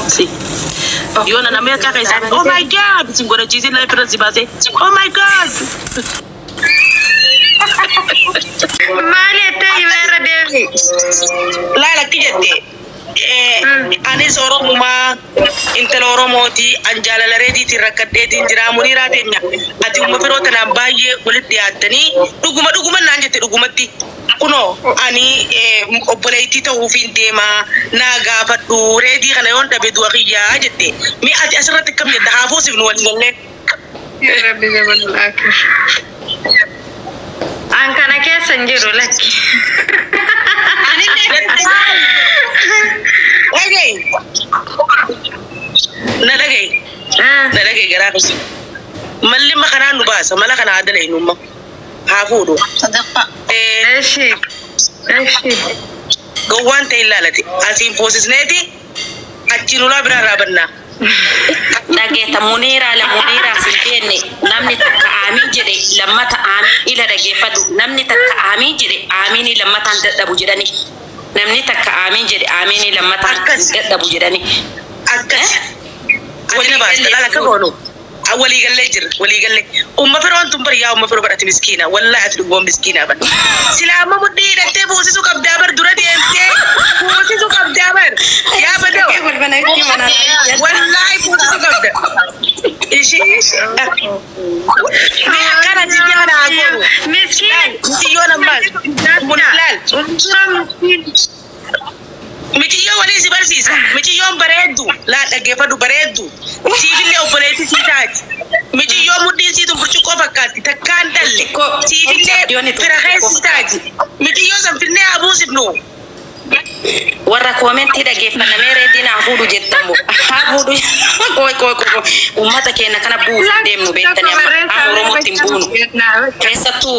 Si. Yun na namin kakaisa. Oh my God! Siguro cheesy na pero si Base. Oh my God! Mali ito yung meron Devi. Lala kijette. Anis Oromuma intel Oromoti anjala la rediti rakadeti jira munira tenya ati umma ferota na baye walitti attani duguma nanjete dugumatti kuno ani operaiti ta ufinte ma na gafatu redi kana yonta be duwaqiya jette mi ati asrat kam yadda hafo sibnu wallahi Ya Rabbi jabalul akhir. Angkana keessa jiru lakki. ani Nalagay garaafi. Malli makana nu basa malaka na adala inuma. Hafudo. Sadaqa. Eshi. Gawwan ta ilalati. Asin poses neti. Achinula bira rabanna. Dageta munira la munira filbenne namni takka amin jede lamata amin ila dage fadu namni takka amin jede amini lamata daddabu jedani namni takka amin jede amini lamata daddabu jedani akkas wali bas la ka gono awali galle jir wali galle umma feron tumbar ya umma fero barati miskina wallahi atu go miskina ban silama muddi da te bo su kabda bar durati ente bo su kabda bar ya bado wallahi bo su kabda ishi me kana jigana agoro Miskina. yona mal munlal miti yo wali si barsis miti yo baredu la dage fadu baredu si bille opoleti si taji miti yo muddi si to burcu ko fakati takandalle si bille firahe si taji miti yo zam finne abu sibno warra commenti dage fanna mere dina hudu jettambo hudu ko ummata keena kana bu demno be tani oromo timbunu kaisatu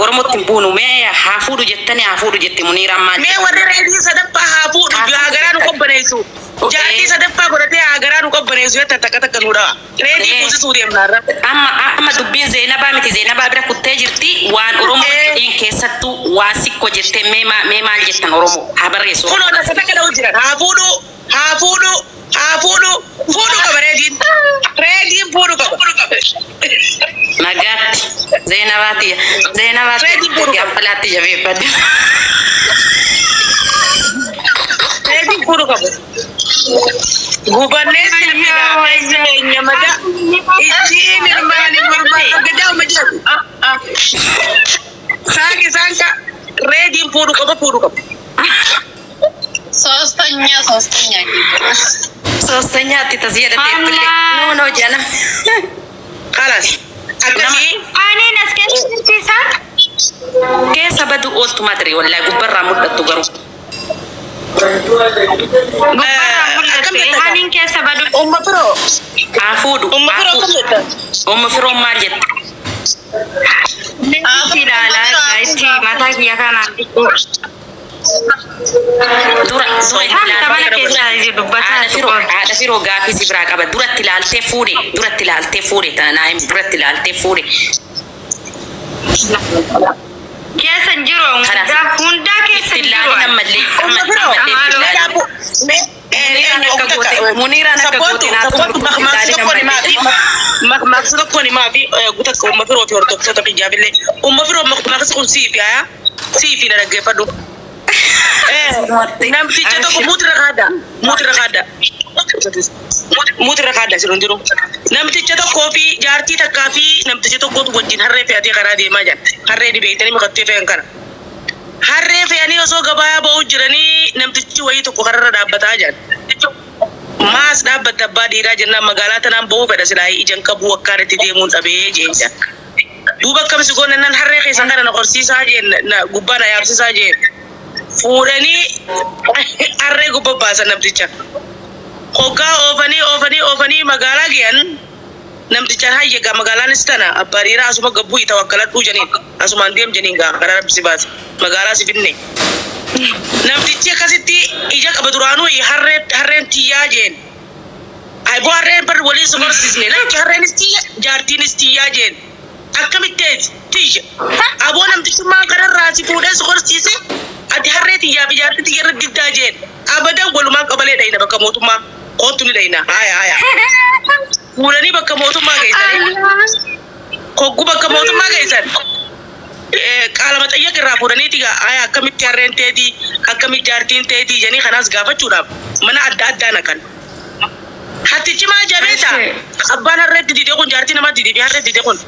oromo timbunu me hafudu jettani hafudu jetti munira ma me warre redi sadappa hafudu agaranu ko banesu jati sadappa ko rete agaranu ko banesu yata takata kanura redi kuzi suriyam narra amma dubbin zainaba miti zainaba bira kutte jirti wan oromo in kesatu wasiko jette mema jettan oromo habare so kono na sataka da ujira hafudu fudu ka redi fudu ka magati zainabati ya palati jabe pad redi fudu ka gubanne sirmina nyamada ichi nirmani gadaw majad sanka redi fudu ka Sostanya Sostanya tita ziyada tepele. No jana. Khalas. Akasi. Ani nasken tisa. Kesa badu oltu madri wallahi gubarra muddatu garu. Hanin keessa badu. Umma pro. Afudu. Umma pro marjet. Afidala gaiti mata kiya kana. Dura tabana keessa dubbata ada firo gafi sibra qaba duratti lalte fude tanaim duratti lalte fude keessa jiro hunda keessa jiro namalle munira nakagote na maksud ko ni mafi guta ko mafiro fi orto to pijabile mafiro maksud si na gefadu nam tiche to mutra kada sirundiro nam tiche to kofi jarti ta kafi nam tiche to gotu wajin harre fe ati karade majan harre di beitani makatti fe kan harre fe ani oso gabaya ba ujirani nam tiche wayi to ko harra da batajan mas da batta badi rajan na magala ta nan bo fe da silai ijan kabu wakare ti de mun tabe jeja duba kam su gonan nan harre ke sangara na korsi saje na gubana ya saje furani arre go babasa namticha koga ofani magala gian namticha haye ga magala nistana abarira asuma gabu itawakkalat bu janin asuma ndem janin ga karab sibas magala sibinne namticha kasiti ija kabaduranu i harren tiyajen ay bo harren par wali sumar sisne na harren istiya jartin istiyajen akamitet tij abo namticha ma karar rasi fude sukor sise ati harreeti yaa bijaarti irra diddaa jeen abadan walumaa qabalee dhayna bakka mootummaa kootu ni dhayna haya fuudhanii bakka mootummaa geessanii koggu bakka mootummaa geessan qaalama xayyaqa irraa fuudhanii tiga haya akkamitti harreen teetii akkamitti jaartiin teetii janii kanaas gaafachuudhaaf mana adda addaa naqan hatichi maa jabeeta abbaan harreetti didee kun jaartii namatti didee harreetti didee kun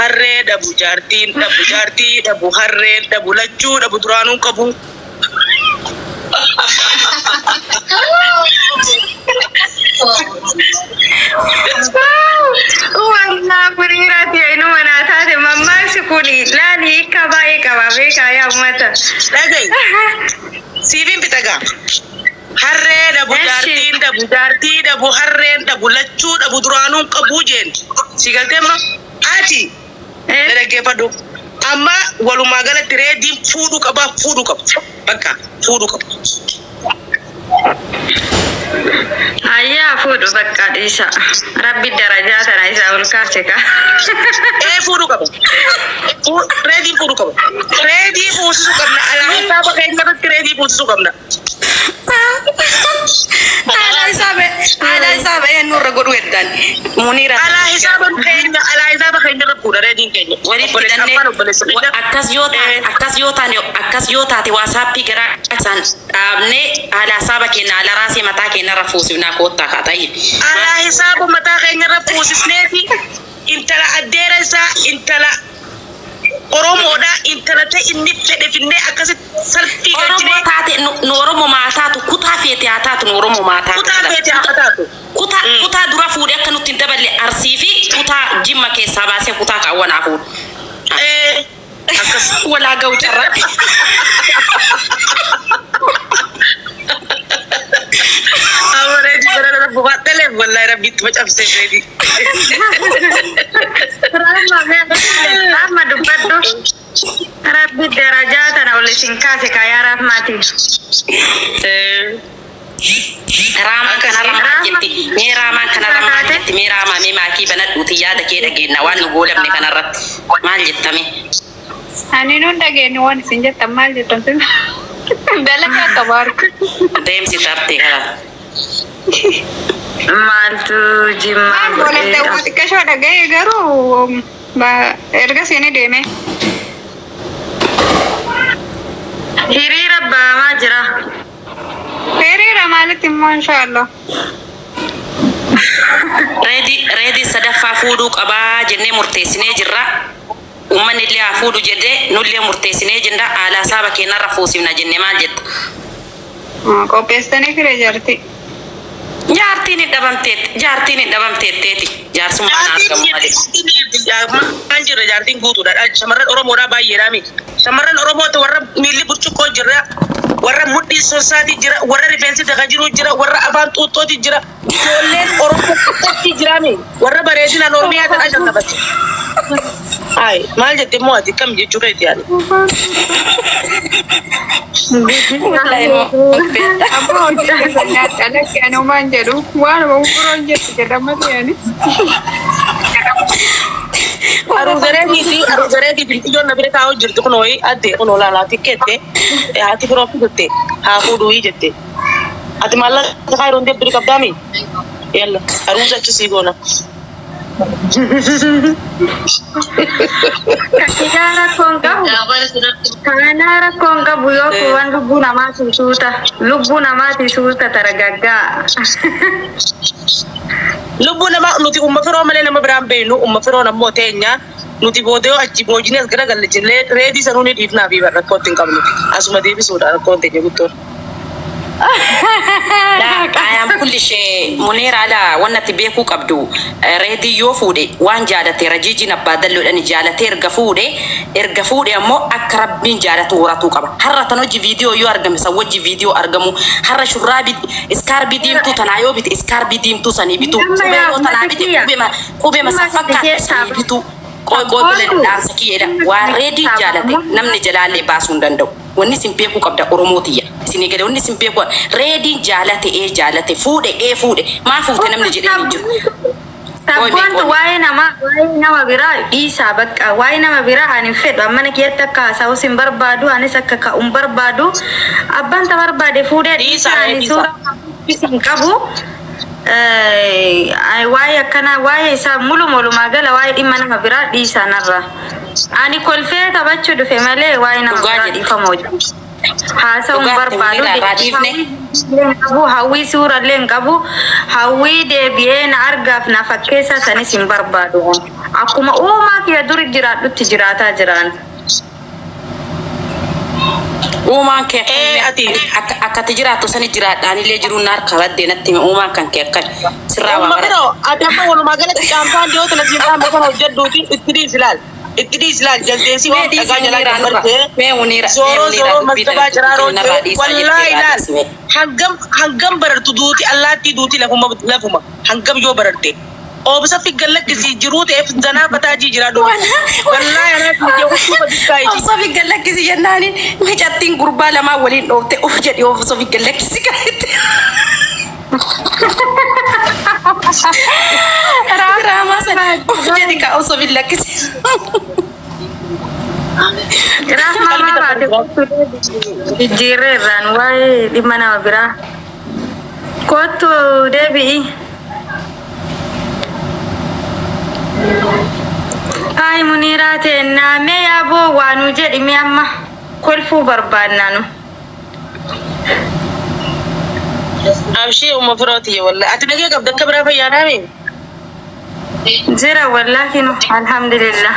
harree dhabu jaartiin dhabu jaartii dhabu harree dhabu lachuu dhabu duraanuun qabu Wallah berirat ya ini mana tadi mama sekuli lali kabai kabai kaya mata. Lagi, sibin pitaga. Harre dhabu jaartiin dhabu jaartii dhabu harreen dhabu lachuu dhabu duraanuu qabu jeen sigaltee ma ati dhaggeeffadhu amma walumaa galatti reediin fuudhuu qaba bakka fuudhuu qaba. Ayah fuudhu bakka dhiisa rabbi darajaa tana isa ol kaase ka. Fuudhuu qaba reediin fuudhuu qaba reedii fuusisuu qabna alaasaa bakka hin irratti reedii fuusisuu qabna. Ala hisaaba nurra godhu eddan munira ala hisaaba keenya rakkuudha reediin keenya akkas yoo taate waasappii gara san dhaabne ala hisaaba keenya ala raasii mataa keenya irra fuusifnaa koottaa kaatayye ala hisaaba mataa keenya irra fuusifneeti intala addeera isaa intala Oromoodha intala ta'e inni fedhe finnee akkasitti salphii galchine taate nu Oromo maataatu kutaa feete haataatu nu Oromo maataatu kutaa dura fuudhee akka nutti hin daballe Arsii fi kutaa Jimma keessaa baasee kutaa kaawwanaa fuudhu akkas walaa ga'u carraa Ready, benar buat telef, wallahi Rabbi tu macam saya ready. Rahmat dupat tu. Rabbi derajat ana oleh singkat sekaya rahmati. Rama kana rama jetti me rama kana rama jetti me rama me maki banat utiya da ke da ge na wan golem ne kana rat mal jettami ani non da ge no wan sinja tamal jettan sun dalaka tabar dem si tarte kala maltu jimma boleh tahu kasho da ge garu ba erga sini deme hiri rabba majra Ferira malit inshallah. Ready sadafa fudu qaba jenne murteesine jirra. Ummanni illee fudu jedde nullee murteesine jenda ala saba keena rafuusifna jenne maal jetta. Qopheessanii fire jarti. Jaartiin dhabamteetteeti. Jaarsummaan argamu malee. Kan jirra jaartiin guutuudha. Shamarran Oromoodhaa baay'eedhaa miti. Shamarran Oromoota warra miilli burcuqqoo jirra. Warra mudhii sosaatii jira, warra rifeensi daga jiru jira, warra afaan xuuxxooti jira. Ijoolleen Oromoo qoqqotti jiraame. Warra bareedinaan Oromiyaa kan ajajabate. Ay, maal jettee moo ati kam jechuu keeti yaani? Aboo nyaata alatti ani homaan jedhu waan buburoon jettu jedhamatu yaani. Aruzaree fi ijoon na bira taa'u jirtu kun ho'i adde kun olaanaa tikkette haati biroo fidette haa fuudhuu jette ati maallaqa kaayiroon deebbiri qabdaami yalla aruuza achi sii goona. Kana rakkoon qabu yoo kuwan lubbuu namaati suuta taragaggaa. Lubbuu nama nuti umma firoo malee nama biraan beenu umma firoo nammoo teenya nuti boodee achi boojinee as gara galle jillee reedii sanuu ni dhiifnaa fi rakkootti hin qabnu asuma deebisuudha rakkoon teenya guddoon. Ayam kullishe munira ala wannati beeku qabdu reedi yoo fuudhe waan jaalate rajiji nabba dalloodhani jaalate erga fuudhe ammoo akka rabbiin jaalatu horatu qaba har'a tan hojii viidiyoo yoo argame sa wajji viidiyoo argamu har'a shurraabi iskarbi diimtuu tanaa yoo bite iskarbi diimtuu sanii bitu yoo tanaa bite qubee masafakkaatti sanii bitu qoy bileen dhaansa kiyyeedha waan reedi jaalate namni jalaallee baasuu hin danda'u wanni sin beeku qabda Oromootiyya isin gade wanni sin beeku reedi jaalate fuudhe maa fuute namni jedhee hin jiru Sabboontu waa'ee nama biraa dhiisaa bakka waa'ee nama biraa ani fedhu mana keessatti akka haasa'u sin barbaadu anis akka ka'uun barbaadu abbaan ta barbaade fuudhee dhiisaa ani suura isin qabu waa'ee akkana waa'ee isaa mulumaa gala waa'ee dhimma nama biraa dhiisaa narra ani kolfee taphachuu dhufe malee waa'ee nama biraa dhiifamoo haasa'uun barbaadu qabu hawwii suurallee qabu hawwii deebi'ee na argaaf na fakkeessa sanis hin barbaadu akkuma uumaa kiyya duri jiraadhutti jiraataa jiraan uumaan kee akkati jiraattu sani jiraadhaan illee jiruun na harka baddee natti uumaan kan kee akkan sirraa waa bara adama walumaa galatti caampaan dhiyoo tana jibbaan beekan hojjedhuuti itti dhiislaal jaldeesii waan dhagaa jalaa gambartee zoroo mastabaa jiraaroote wallaa ilaal hangam barartu duuti allaattii duuti lafuma hangam yoo bararte obsa fi galakkisii jiruu ta'eef zanaa bataajii jira doo wallaa anaatti jechuudha dikkaayi obsa fi galakkisii jennaani micattiin gurbaa lamaa waliin dhoofte of jedhi obsa fi galakkisii kanitti Rama sana jadi kau so bilang kesi. Rahma mama jireran wai di mana bira? Kotu Devi. Hai Munira tenna me ya bo wanu jadi me amma kolfu barbananu. Abshi umma furati walla atnage qabda kabra fa yana me Zira wallahi no alhamdulillah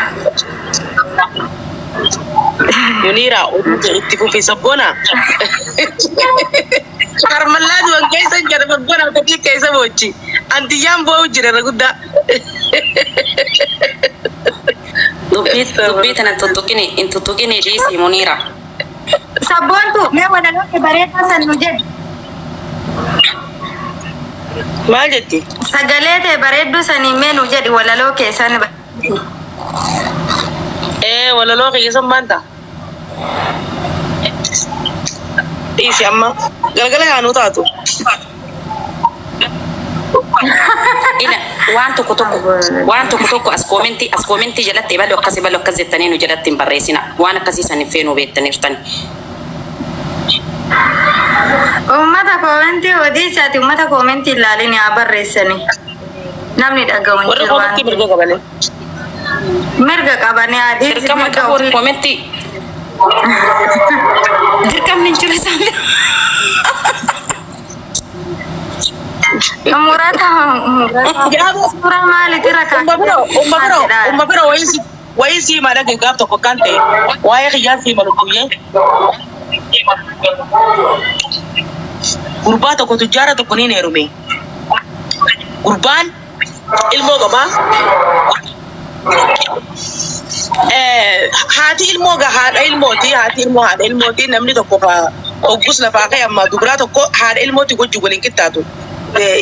Munira ittiku fi sabona Karmaladu an kaisa jara sabona tati kaisa bochi anti yam bo jira ragudda Dubbi tanan tuttukini disi Munira Sabontu me wala no ke bareta san nujed Maal jetti Sagalete bareddu sani menu jadi wala lo ke san wala lo ke san banta Isi amma galgala anu taatu Ila wantu kutuku as commenti jalatti ballo akkasi taninu jalatti barreessina waan akkasi san feenu beettaniirtani Ummata komenti hodiisati ummata komenti ilaalini haa barreessani namni dhaga'uun jiru waan mirga qabani adiisi mirga ofii komenti dirqamni hin jiru isaan murata suuraa maalitira kan umma bira wayisi mala ke gaaf tokko kan ta'e waa'ee qiyaasii malukuyye gurbaa tokko tujjaara tokko ni heerume gurbaan ilmoo qabaa haati ilmoo haadha ilmooti namni tokko oggus lafaa ka'e amma dubiraa tokko haadha ilmooti gochi waliin qixxaatu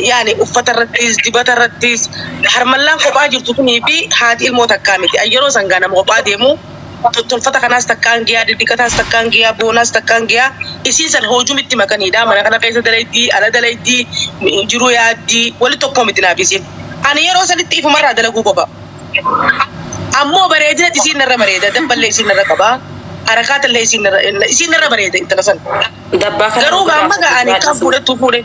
yani uffata irrattis dibata irrattis harmallaan kophaa jirtu kunii fi haati ilmoo takkaa miti yeroo sangaa nama kophaa deemu tolfata kanaas takkaan giyaa diddiqataas takkaan giyaa boonaas takkaan giyaa isii san hoojumitti makaniidha mana kana keessa dalaydii ala dalaydii jiruu yaaddii wali tokko miti naafisiin ani yeroo sanitti ifumarraa dalaguu qofa ammoo bareedina isiin narra bareeda dabballee isiin narra qabaa harakaatallee isiin narra bareeda intala san garuu gaamma ga'anii kan fuudhettuu fuudhe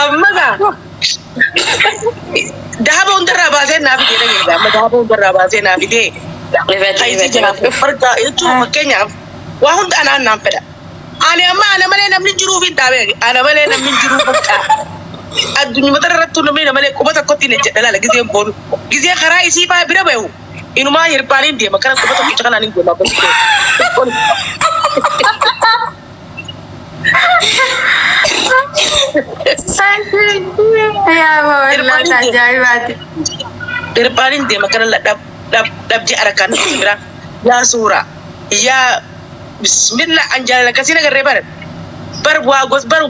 Amma dahaba undarraa baasee naaf jedha geedha amma dahaba undarraa baasee naaf idee hayti jiraaf farda jechuun fakkeenyaaf waa hunda anaan naan fedha ani amma ana malee namni jiruuf hin taabee ana malee namni jiruuf fakkaa addunyaa mata irratti namni malee quba tokkotti hin jedha laala gizeen boonu gizee karaa isii faa bira bahu inumaa hirbaaniin deema kana quba tokkicha kanaan hin deema Irbanin dia makan dap je arakan sira ya sura ya bismillah anjal kasih nagar rebar bar wagos bar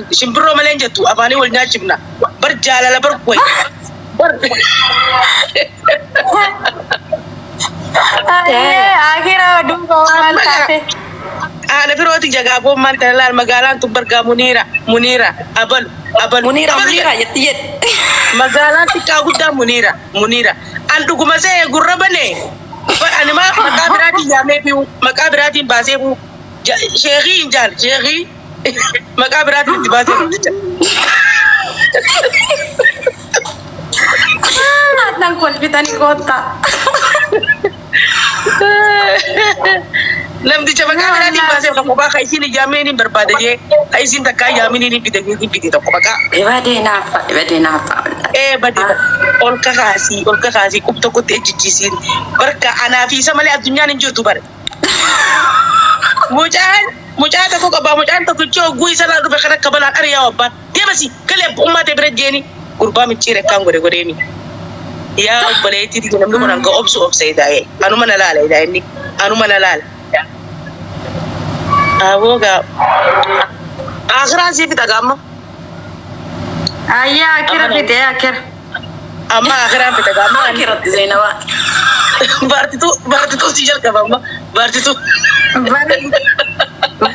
shimbro malenje tu abani wal nyachibna bar jalala bar koy bar akhirnya dum ko mal kate ana firooti jagaaboo man talaal magaalaan tun bargaa Muniira abal Muniira yettiyet magaalaan xiqqaa guddaa Muniira an dhuguma see gurra banee ani maqaa biraatiin yaamee fi maqaa biraatiin baasee fi sheekii hin jaal sheekii maqaa biraatiin itti baasee nang kolfitanii koottaa namticha maqaa biraatiin baasee tokko baa isin ijaameen hin barbaada jee isin takkaa yaamin hin bite tokko maqaa badee naafa badee ol kakaasii qub tokkotti ejjichisiin barka anaa fi isa malee addunyaan hin jirtu bare mucaa tokko qabaa mucaan tokkichi hogguu isa laa dhufe kan akka balaan ariyaa wabbaan deemasi galee ummaa ta'e bira jeeni gurbaa micciire kan godheemi yaa obboleettii namni kun hanga obsa idaa'e anuma na laala inni anuma na laala aboga akhiran sih kita gamma ayya akira fite akira amma akhiran kita gamma akhirat Zainawa berarti tu sijal ka mama berarti tu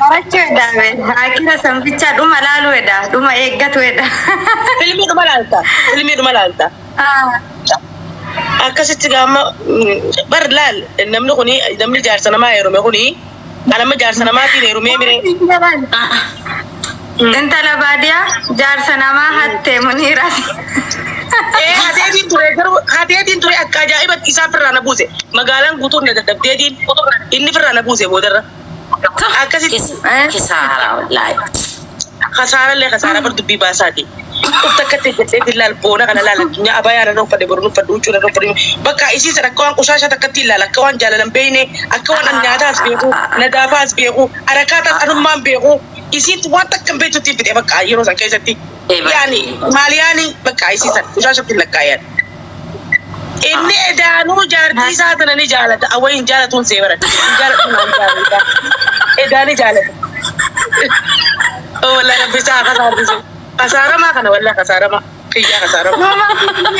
baracho dawe akira sampicha duma lalu eda duma eggatu eda filmi duma lalta akkasitti gamma barlal namni jaarsana maa yeroo kuni anama jaarsana maatiin heerumee mire intala baadiyaa jaarsana maa hatte Muniiraati hateetiin ture akka ajaa'iba isaa firraa na buuse magaalaan guutuun na daddabdeetiin inni firraa na buuse boodarra akkasitti kisaara wallaahi kasaara bar dubbii baasaati ufta akkatti jedhee laal boona kana laal addunyaa abayaa na uffadhe boru uffadhu huccuu na uffadhe bakka isii sana akka waan qusaashaa takkatti laal akka waan jaalalan beeyne akka waan nyaataas beeku nadaafaas beeku harakaataas anummaan beeku isiin waan takkan beektutti fide bakka yeroo san keessatti yaani maaliyaani bakka isii sana qusaashatti lakkaayan inni edaanuu jaartii isaa tana ni jaalata awwa hin jaalatuun seebara hin jaalatuun waan jaalata edaani jaalata walla rabbisaa kasaartise kasarama kana walla kasarama kiyya kasarama mama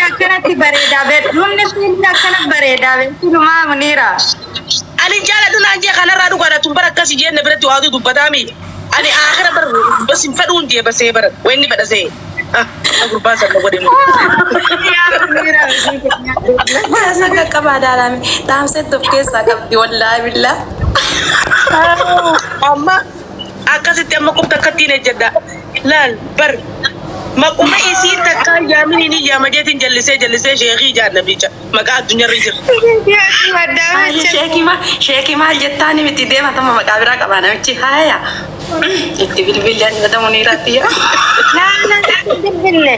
akkanatti bareedaa bedhumni filmi akkana bareedaa bedhuma Muniira ani jaalatu naan jee kanarraa dhugaadha tun bara akkasii jenne biratti waatu dubbataami ani aakhira bar bas hin fedhuun jee basee bara wenni fedhasee gurbaan sana godhe yaa Muniira saka qabaadhaadhaami taamsetti of keessaa qabdi wallaahi billaa amma akkasitti amma qubta akkattiin ejjedha laal bar maquma isii takka yaamini ni yaamajeetiin jallisee sheekii jaannabicha maqaa addunyaarra jira sheekii maal jettaani miti deematama maqaa biraa qabaa namichi haaya itti bilbilli ani bada Muniiraatti yaa bilbille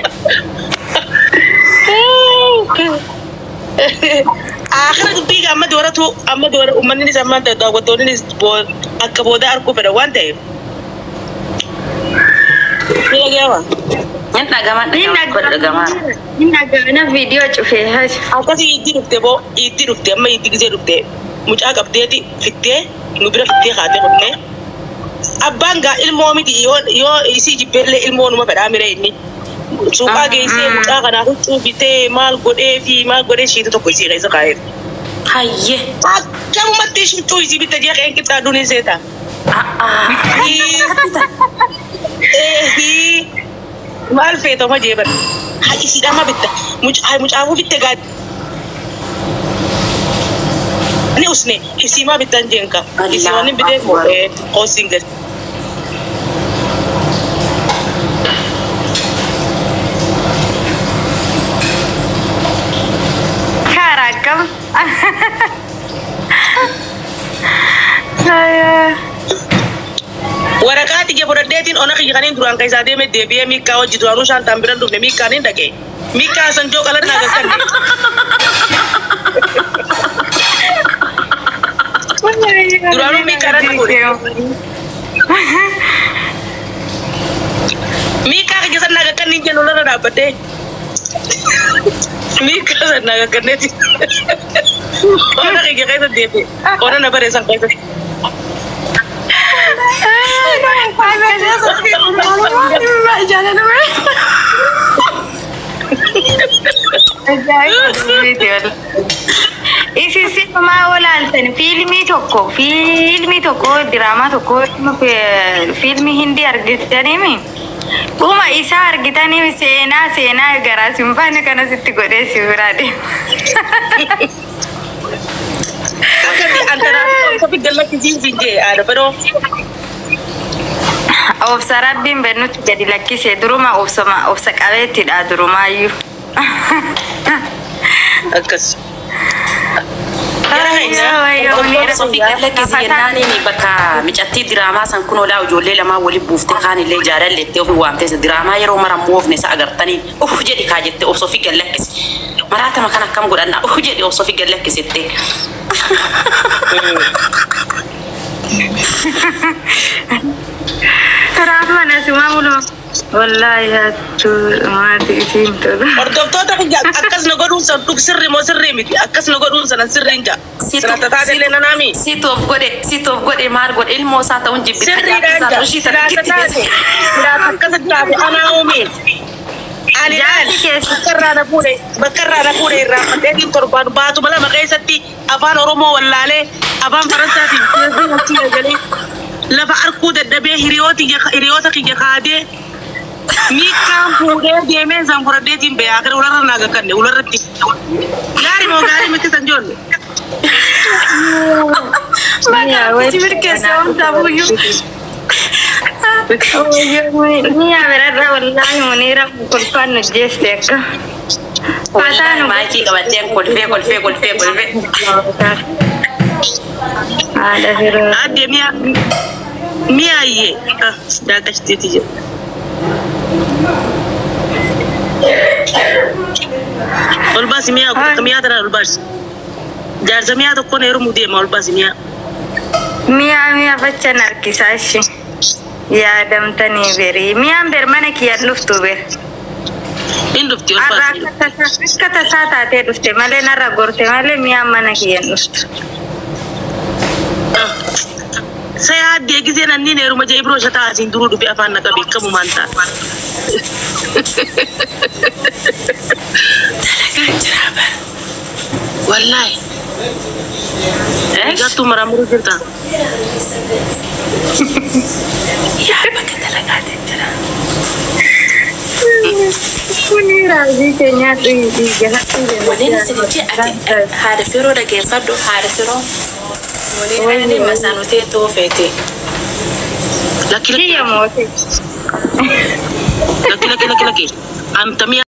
akhira dubbii amma doora ummanni ni sammaan daawwattoonni akka booda arguu fedhan waan ta'eef Inagana video cufe haji. Akkasi itti dhufte amma itti gisee dhufte mucaa qabdeeti fittee nu bira fittee kaatee qofne abbaan gaa ilmoo miti yoo isii jibbeellee ilmoo numa fedhaa mire inni suuqaa geessee mucaa kanaaf huccuu bitee maal godhee shiita tokko isii keessa kaa'eef. Hayyee. Akkamumatti huccuu isii bitta jee qeen qixxaa duuniin seeta. Maal feetoo ma jeeban haa isiidhaan ma bitta mucaafuu bitte gaa ni usne isii ma bittan jeenka isii waan hin biteef moo qoosiin gadi. Karakam. Waraqaati je boddeetiin ona kiyyaaniin duraan kaisaa deeme deebi'ee miikaa hojii duraanuu shantaan biran dhufne miikaaniin dhaqee miikaa sanjoo qalannaa gagganne. Duraanuu miikaa miikaa kiyya sannaa gagganniin jennu lana dhaabbadhee miikaa sannaa gagganneeti ona kiyya keessa deebi'e ona na bareessan keessatti. Isi ma walaaltan filmii tokko diraamaa tokko filmii hindi argitanii Uma isa argitanii seenaa garaa simbaane kana sitti godhee si biraa deema. Akkanni antara kofi galakkisiin finjee aada badoo. Obsa rabbiin bennutti gadi lakkisee duruma obsa qabeettidha durumaayyuu. Akkas. Sofi galakkisi yennaani ni bakka micatti diraamaa san kun olaa ijoollee lamaa wali buuftee kaan illee jaalalleettee ofii waamteessa diraamaa yeroo mara moofne isa agartanii jedhi kaa jettee of Sofi galakkisi. Maraatama kan akkam godhanna jedhi of Sofi gallakkisittee. Rahman asuma muloo. Wallahi hattu maati isin tola. Hordoftoota kiyya akkas na godhuun san dhug sirri moo sirrii miti akkas na godhuun sanan sirriin jaa. Sirata taatee nanaami. Situf godhe maal godhe ilmoo isaa ta'uun jibbita. Sirriidhaan jaa. Sirata taate. Sirata akkas taate anaa uumee. Ani bakkarraa na fuudhe irraa maddeetiin torbaan baatu mala maqeessatti afaan Oromoo wallaalee afaan Faransaatiin keessatti eegalee lafa arkuu dadhabee hiriyoota kiyya kaadee miikaan fuudhee deemee san fudhadheetiin bee akara ularra naaga kanne ularratti gaarii moo gaarii miti san joolle. Ni averarra wallahi munira kulfan nujeste akka. Wallahi maiki kabaten kolfe. Ada hero. Ade mia ye. Da kashtiti je. Olbasi mia tara olbasi. Jarza mia to kone rumu de olbasi mia. Mia baccha narkisashi. Ya damtani beri mian bermane kiyan luftu ber indufti olbasi kata sata te dufte male narra gorte male mian mana kiyan luftu saya adde gize nan ni ne ruma je ibro shata asin duru dubi afan na kabi kamu manta wallahi gatu maramuru jirta Ya pakai talaga jira. Kuni razi kenya di jahat tu. Wani sedikit ada firo da ke fado ada firo. Wani masanu te to fete. Laki. Iya mau. Laki. Am tamia